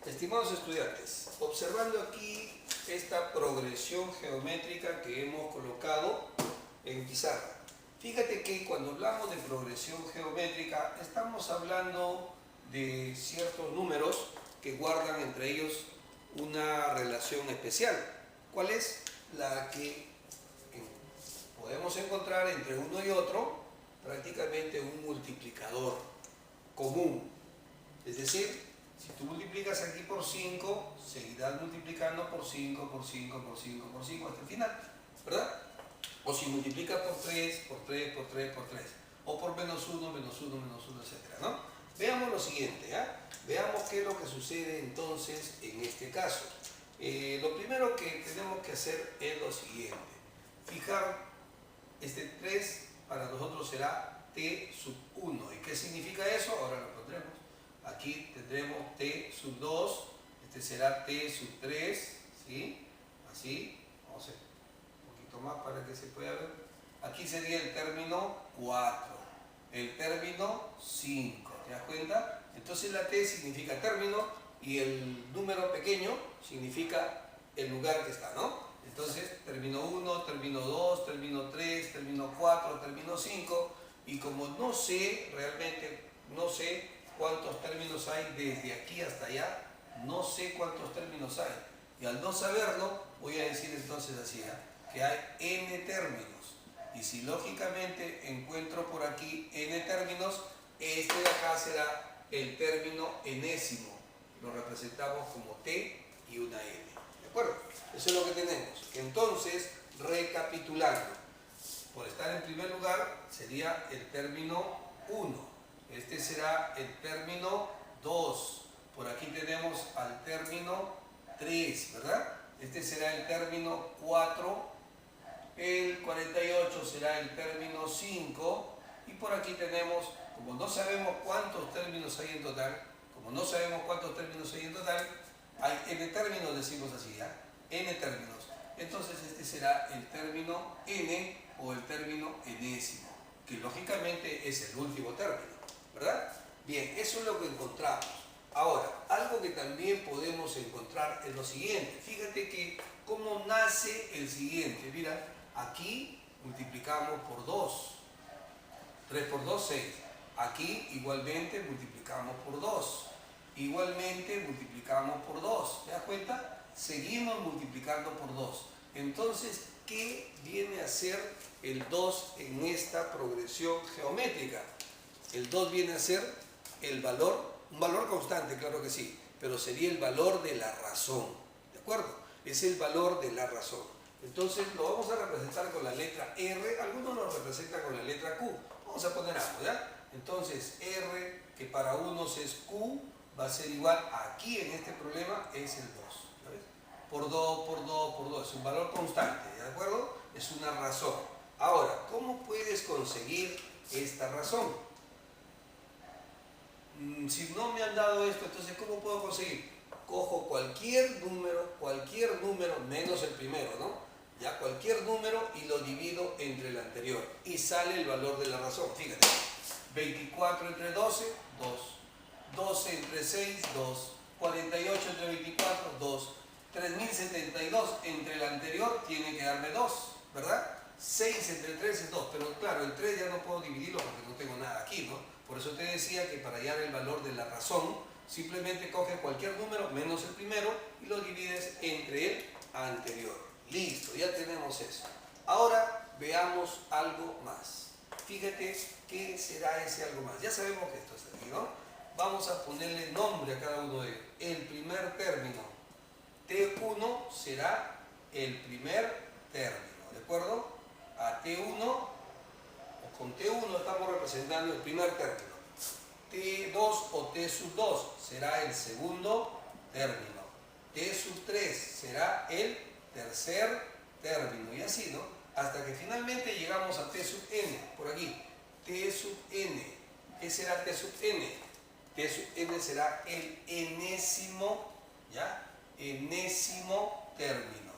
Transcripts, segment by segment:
Estimados estudiantes, observando aquí esta progresión geométrica que hemos colocado en pizarra. Fíjate que cuando hablamos de progresión geométrica estamos hablando de ciertos números que guardan entre ellos una relación especial. ¿Cuál es? La que podemos encontrar entre uno y otro, prácticamente un multiplicador común. Es decir, si tú multiplicas aquí por 5, seguirás multiplicando por 5, por 5, por 5, por 5 hasta el final, ¿verdad? O si multiplicas por 3, por 3, por 3, por 3, o por menos 1, menos 1, menos 1, etc., ¿no? Veamos lo siguiente, ¿eh? Veamos qué es lo que sucede entonces en este caso. Lo primero que tenemos que hacer es lo siguiente. Fijar este 3 para nosotros será t sub 1. ¿Y qué significa eso? Ahora lo pondremos. Aquí tendremos t sub 2, este será t sub 3, ¿sí? Así, vamos a hacer un poquito más para que se pueda ver. Aquí sería el término 4, el término 5, ¿te das cuenta? Entonces la t significa término y el número pequeño significa el lugar que está, ¿no? Entonces, término 1, término 2, término 3, término 4, término 5, y como no sé, realmente no sé cuántos términos hay desde aquí hasta allá, no sé cuántos términos hay, y al no saberlo, voy a decir entonces así, que hay n términos, y si lógicamente encuentro por aquí n términos, este de acá será el término enésimo, lo representamos como t y una n, ¿de acuerdo? Eso es lo que tenemos. Entonces, recapitulando, por estar en primer lugar sería el término 1, este será el término 2, por aquí tenemos al término 3, ¿verdad? Este será el término 4, el 48 será el término 5, y por aquí tenemos, como no sabemos cuántos términos hay en total, hay n términos, decimos así, ¿ya? N términos. Entonces este será el término n o el término enésimo, que lógicamente es el último término, ¿verdad? Bien, eso es lo que encontramos. Ahora, algo que también podemos encontrar es lo siguiente. Fíjate que cómo nace el siguiente. Mira, aquí multiplicamos por 2. 3 por 2, 6. Aquí igualmente multiplicamos por 2. Igualmente multiplicamos por 2. ¿Te das cuenta? Seguimos multiplicando por 2. Entonces, ¿qué viene a ser el 2 en esta progresión geométrica? El 2 viene a ser el valor, un valor constante, claro que sí, pero sería el valor de la razón, ¿de acuerdo? Es el valor de la razón. Entonces, lo vamos a representar con la letra R, algunos lo representan con la letra Q. Vamos a poner algo, ¿ya? Entonces, R, que para unos es Q, va a ser igual, aquí en este problema es el 2. Por 2, por 2, por 2, es un valor constante, ¿de acuerdo? Es una razón. Ahora, ¿cómo puedes conseguir esta razón? Si no me han dado esto, entonces ¿cómo puedo conseguir? Cojo cualquier número, menos el primero, ¿no? Ya cualquier número y lo divido entre el anterior y sale el valor de la razón. Fíjate, 24 entre 12, 2. 12 entre 6, 2. 48 entre 24, 2. 3072 entre el anterior tiene que darme 2, ¿verdad? 6 entre 3 es 2, pero claro, el 3 ya no puedo dividirlo porque no tengo nada aquí, ¿no? Por eso te decía que para hallar el valor de la razón, simplemente coges cualquier número menos el primero y lo divides entre el anterior. Listo, ya tenemos eso. Ahora veamos algo más. Fíjate qué será ese algo más. Ya sabemos que esto está aquí, ¿no? Vamos a ponerle nombre a cada uno de ellos. El primer término. T1 será el primer término, ¿de acuerdo? A T1, o con T1 estamos representando el primer término. T2 o T sub 2 será el segundo término. T sub 3 será el tercer término, y así, ¿no? Hasta que finalmente llegamos a T sub n, por aquí. T sub n. ¿Qué será T sub n? T sub n será el enésimo, ¿ya? Enésimo término,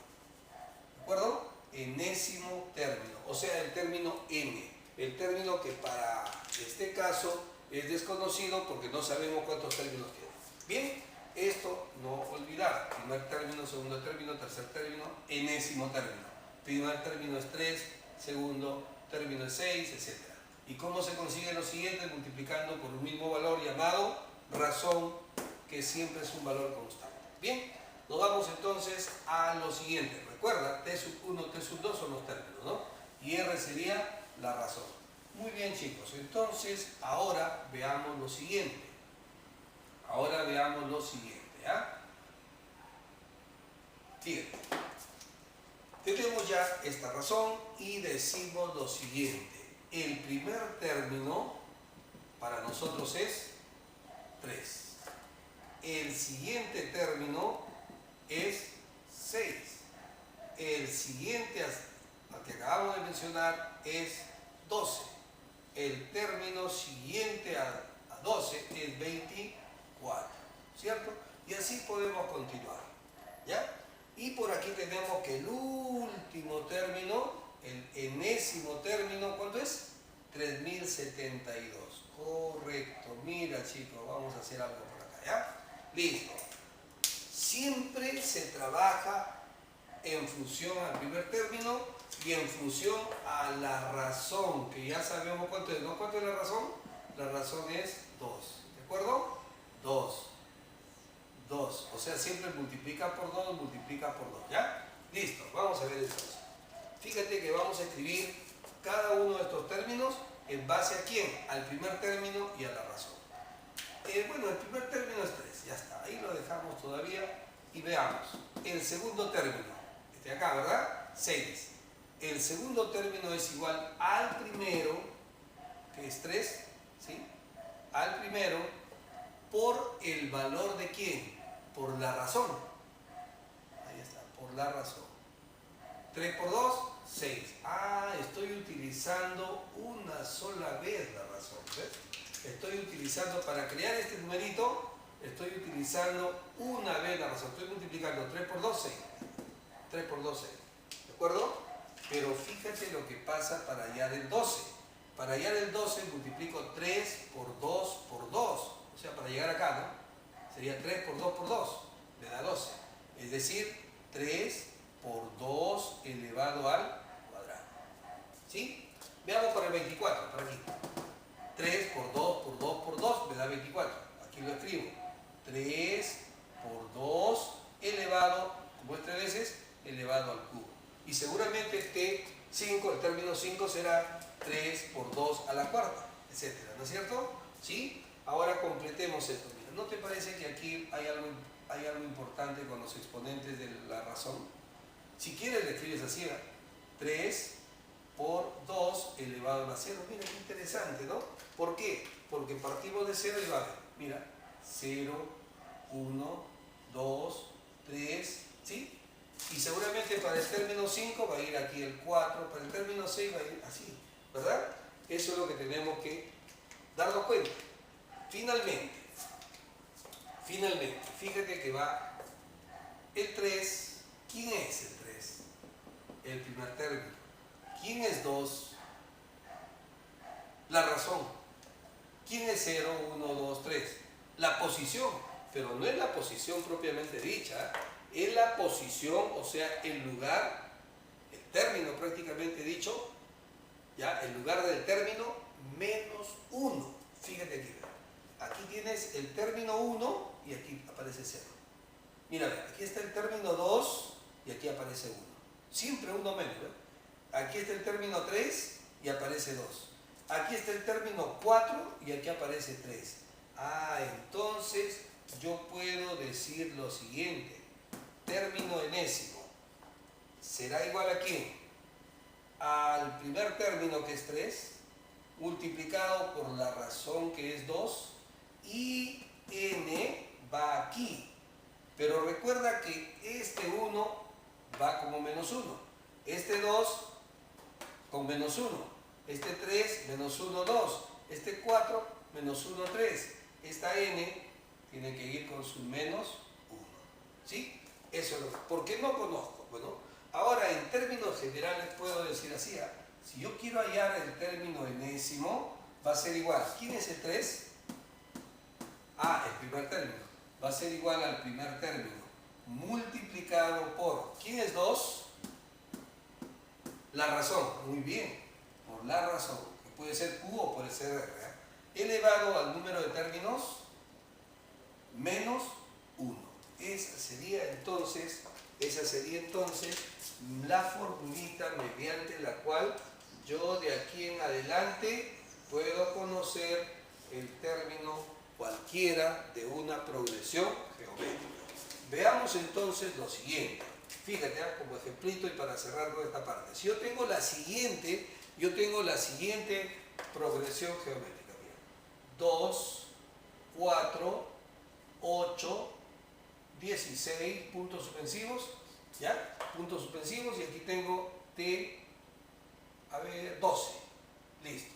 ¿de acuerdo? Enésimo término, o sea, el término n, el término que para este caso es desconocido porque no sabemos cuántos términos tiene. Bien, esto segundo término, tercer término, enésimo término. Primer término es 3, segundo término es 6, etc. ¿Y cómo se consigue lo siguiente? Multiplicando por un mismo valor llamado razón, que siempre es un valor constante. Bien, nos vamos entonces a lo siguiente. Recuerda, T sub 1, T sub 2 son los términos, ¿no? Y R sería la razón. Muy bien, chicos, entonces ahora veamos lo siguiente. ¿Ya? Fíjate. Tenemos ya esta razón y decimos lo siguiente. El primer término para nosotros es 3. El siguiente término es 6. El siguiente al que acabamos de mencionar es 12. El término siguiente a 12 es 24, ¿cierto? Y así podemos continuar, ¿ya? Y por aquí tenemos que el último término, el enésimo término, ¿cuánto es? 3072. Correcto. Mira, chicos, vamos a hacer algo por acá, ¿ya? Listo. Siempre se trabaja en función al primer término y en función a la razón, que ya sabemos cuánto es, ¿no? ¿Cuánto es la razón? La razón es 2, ¿de acuerdo? 2. O sea, siempre multiplica por 2, ¿ya? Listo, vamos a ver entonces. Fíjate que vamos a escribir cada uno de estos términos en base a quién, al primer término y a la razón. Bueno, el primer término es 3, ya está, ahí lo dejamos todavía y veamos. El segundo término, este de acá, ¿verdad? 6. El segundo término es igual al primero, que es 3, ¿sí? Al primero por el valor de quién, por la razón. Ahí está, por la razón. 3 por 2, 6. Ah, estoy utilizando una sola vez la razón, ¿ves? Estoy utilizando, para crear este numerito, estoy utilizando una vez la razón. Estoy multiplicando 3 por 2, 6. 3 por 2, 6. ¿De acuerdo? Pero fíjate lo que pasa para hallar el 12. Para hallar el 12 multiplico 3 por 2 por 2. O sea, para llegar acá, ¿no? Sería 3 por 2 por 2. Me da 12. Es decir, 3 por 2 elevado al cuadrado. ¿Sí? Veamos para el 24, para aquí. 3 por 2 por 2 por 2 me da 24. Aquí lo escribo. 3 por 2 elevado, como es 3 veces, elevado al cubo. Y seguramente este 5, el término 5 será 3 por 2 a la cuarta, etcétera, ¿no es cierto? ¿Sí? Ahora completemos esto. Mira, ¿no te parece que aquí hay algo importante con los exponentes de la razón? Si quieres, le escribes así, ¿verdad? 3 por 2 elevado a la 0. Mira, qué interesante, ¿no? ¿Por qué? Porque partimos de 0 y va a ver, mira, 0, 1, 2, 3, ¿sí? Y seguramente para el término 5 va a ir aquí el 4, para el término 6 va a ir así, ¿verdad? Eso es lo que tenemos que darnos cuenta. Finalmente, fíjate que va el 3. ¿Quién es el 3? El primer término. ¿Quién es 2? La razón. ¿Quién es 0, 1, 2, 3? La posición, pero no es la posición propiamente dicha, es la posición, o sea, el lugar, el término prácticamente dicho, ya, el lugar del término menos 1. Fíjate aquí, aquí tienes el término 1 y aquí aparece 0. Mira, aquí está el término 2 y aquí aparece 1. Siempre uno menos, ¿eh? Aquí está el término 3 y aparece 2. Aquí está el término 4 y aquí aparece 3. Ah, entonces yo puedo decir lo siguiente. Término enésimo será igual a ¿quién? Al primer término, que es 3, multiplicado por la razón, que es 2, y n va aquí. Pero recuerda que este 1 va como menos 1, este 2 con menos 1, este 3 menos 1, 2, este 4 menos 1, 3, esta n tiene que ir con su menos 1. ¿Sí? Eso es lo que... ¿Por qué no conozco? Bueno, ahora en términos generales puedo decir así, ¿eh? Si yo quiero hallar el término enésimo, va a ser igual. ¿Quién es el 3? Ah, el primer término. Va a ser igual al primer término multiplicado por, ¿quién es 2? La razón, muy bien, por la razón, que puede ser Q o puede ser R, elevado al número de términos menos 1. Esa sería entonces la formulita mediante la cual yo de aquí en adelante puedo conocer el término cualquiera de una progresión geométrica. Veamos entonces lo siguiente. Fíjate, como ejemplito y para cerrar con esta parte. Si yo tengo la siguiente progresión geométrica. Mira, 2, 4, 8, 16, puntos suspensivos, ¿ya? Puntos suspensivos y aquí tengo T, 12, listo,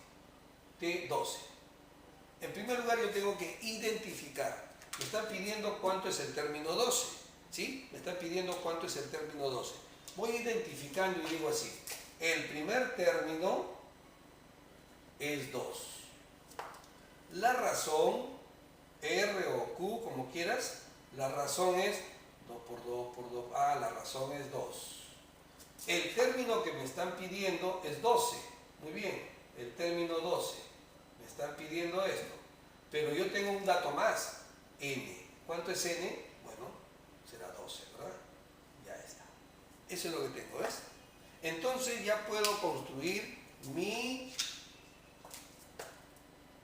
T12. En primer lugar yo tengo que identificar, me están pidiendo cuánto es el término 12, ¿sí? Me están pidiendo cuánto es el término 12. Voy identificando y digo así, el primer término es 2. La razón, R o Q, como quieras, la razón es 2 por 2 por 2, la razón es 2. El término que me están pidiendo es 12, muy bien, el término 12, me están pidiendo esto, pero yo tengo un dato más, N. ¿Cuánto es N? Bueno, será 12, ¿verdad? Ya está. Eso es lo que tengo, ¿ves? Entonces ya puedo construir mi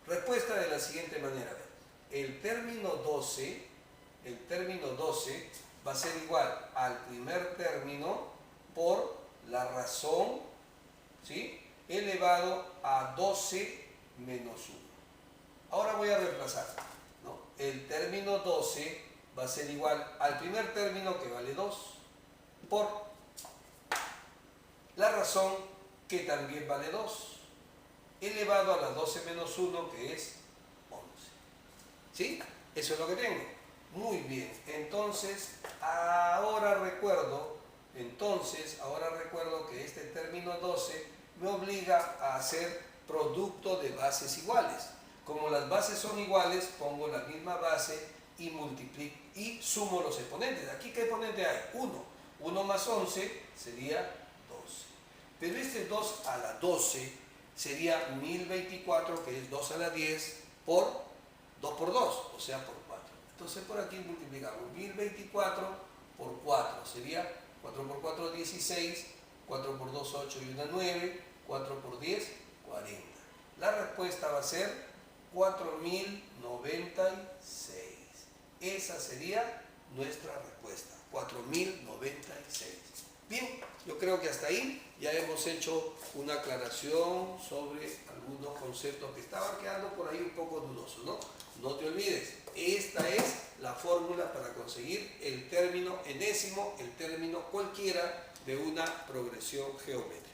respuesta de la siguiente manera. El término 12 va a ser igual al primer término por la razón, ¿sí?, elevado a 12 menos 1. Ahora voy a reemplazar, ¿no? El término 12 va a ser igual al primer término, que vale 2, por la razón, que también vale 2, elevado a la 12 menos 1, que es 11. ¿Sí? Eso es lo que tengo. Muy bien. Entonces, ahora recuerdo que este término 12 me obliga a hacer producto de bases iguales. Como las bases son iguales, pongo la misma base y multiplico y sumo los exponentes. Aquí, ¿qué exponente hay? 1. 1 más 11 sería 12. Pero este 2 a la 12 sería 1024, que es 2 a la 10 por 2 por 2, o sea, por 4. Entonces por aquí multiplicamos 1024 por 4, sería 4 por 4, 16, 4 por 2, 8 y 1, 9, 4 por 10, 40. La respuesta va a ser 4096. Esa sería nuestra respuesta, 4096. Bien, yo creo que hasta ahí ya hemos hecho una aclaración sobre algunos conceptos que estaban quedando por ahí un poco dudosos, ¿no? No te olvides, esta es la fórmula para conseguir el término enésimo, el término cualquiera de una progresión geométrica.